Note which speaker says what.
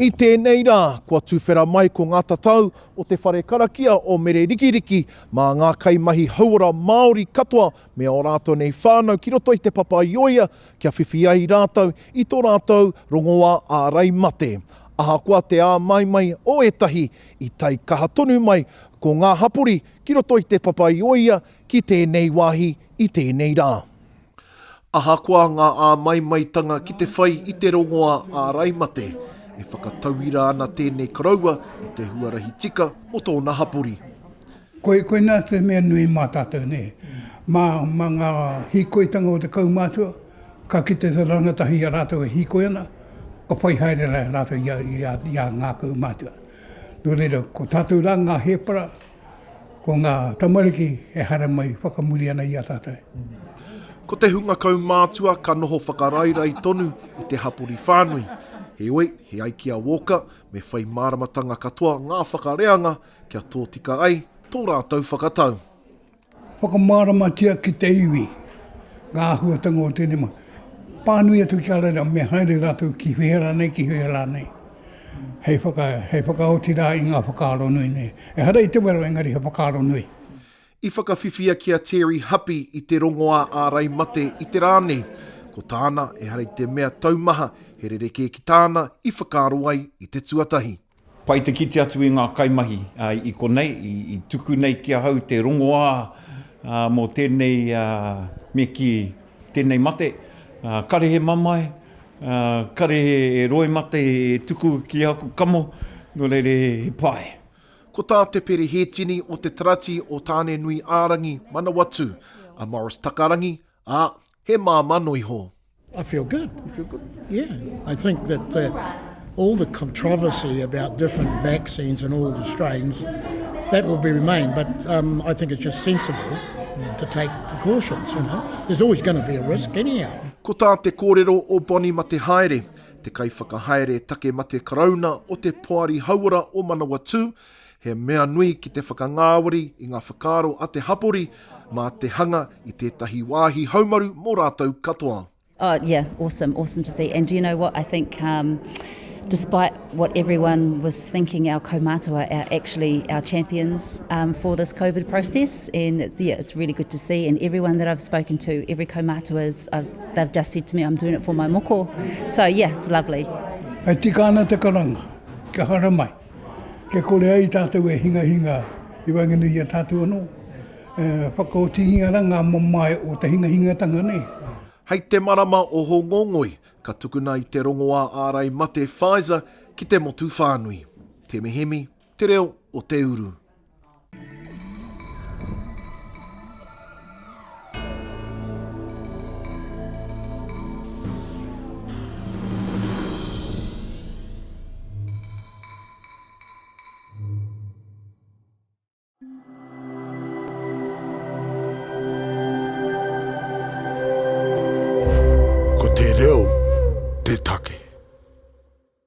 Speaker 1: I tēnei rā, kua tuwhera mai ko ngā tatau o te whare karakia o Mere Rikiriki mā ngā kaimahi hauora Māori katoa me o rātou nei whānau ki roto i te papaioia kia whiwhi ai rātou i tō rātou rongoā ārai mate. Ahakoa te ā mai o etahi i tai kaha tonu mai ko ngā hapori ki roto i te papaioia ki tēnei wāhi i tēnei rā. Ahakoa ngā ā mai tanga ki te whai i te rongoā ārai mate. E whakatauira ana tēnei karaua i te huarahi tika o tōna hapori.
Speaker 2: Koe nā te mea nui mā tātou ne. Mā ngā hikoitanga o te kaumātua, ka kite te rangatahi a rātou e hikoi ana, ko pai haere rātou i a ngā kaumātua. Nō reira, ko tātou rā ngā hepara, ko ngā tamariki e hara mai whakamuri ana i a tātou.
Speaker 1: Ko te hunga kaumātua ka noho whakarairai tonu i te hapori whānui. Heoi, he ai kia woka, me whai māramatanga katoa ngā whakareanga kia tō tika ai tō rātou whakatau.
Speaker 2: Whakamāramatia ki te iwi, ngā huatanga o tēnei ma. Pānui atu ki arara me haere rātou ki whihera nei. Hei whakaoti rā i ngā whakaaro nui nei. E hara i te wero engari he whakaaro nui.
Speaker 1: I whakawhiwhia kia Terry Hapi i te rongoā ārai mate i te rānei. Ko tāna e hara i te mea taumaha, he rereke ki tāna i whakaaro ai i te tuatahi.
Speaker 3: Pai te kite atu i ngā kaimahi i konei, i tuku nei kia hau te rongoā mō tēnei me ki tēnei mate. Kare he mamai, kare he roi mate e tuku ki aku kamo, no reire he pai.
Speaker 1: Ko tā te pere he tini o te tarati o tāne nui ārangi Manawatu, a Morris Takarangi, he māmano iho.
Speaker 4: I feel good. You feel good? Yeah. I think that all the controversy about different vaccines and all the strains, that will be remain. But I think it's just sensible to take precautions, you know. There's always going to be a risk anyhow.
Speaker 1: Ko tā te kōrero o Boni Mate Haere, te kai whakahaere take mate karauna o te poari hauara o Manawatu, he mea nui ki te whakangāwari i ngā whakaaro a te hapori, mā te hanga i tētahi wāhi haumaru mō rātou katoa.
Speaker 5: Oh, yeah, awesome to see. And do you know what? I think despite what everyone was thinking, our kaumātua are actually our champions for this COVID process. And it's really good to see. And everyone that I've spoken to, every kaumātua, they've just said to me, I'm doing it for my moko. So, yeah, it's lovely.
Speaker 2: Hei tika ana te karanga, kia hara mai. Kia kore ai tātou e hinga i wanganui a tātou anō. Whakaotihinga ra ngā mamai o te hinga tanga nei.
Speaker 1: Hei te marama o Hongongoi, ka tukuna i te rongoā ārai mate Pfizer ki te motu whānui. Te mehemi, te reo o te uru.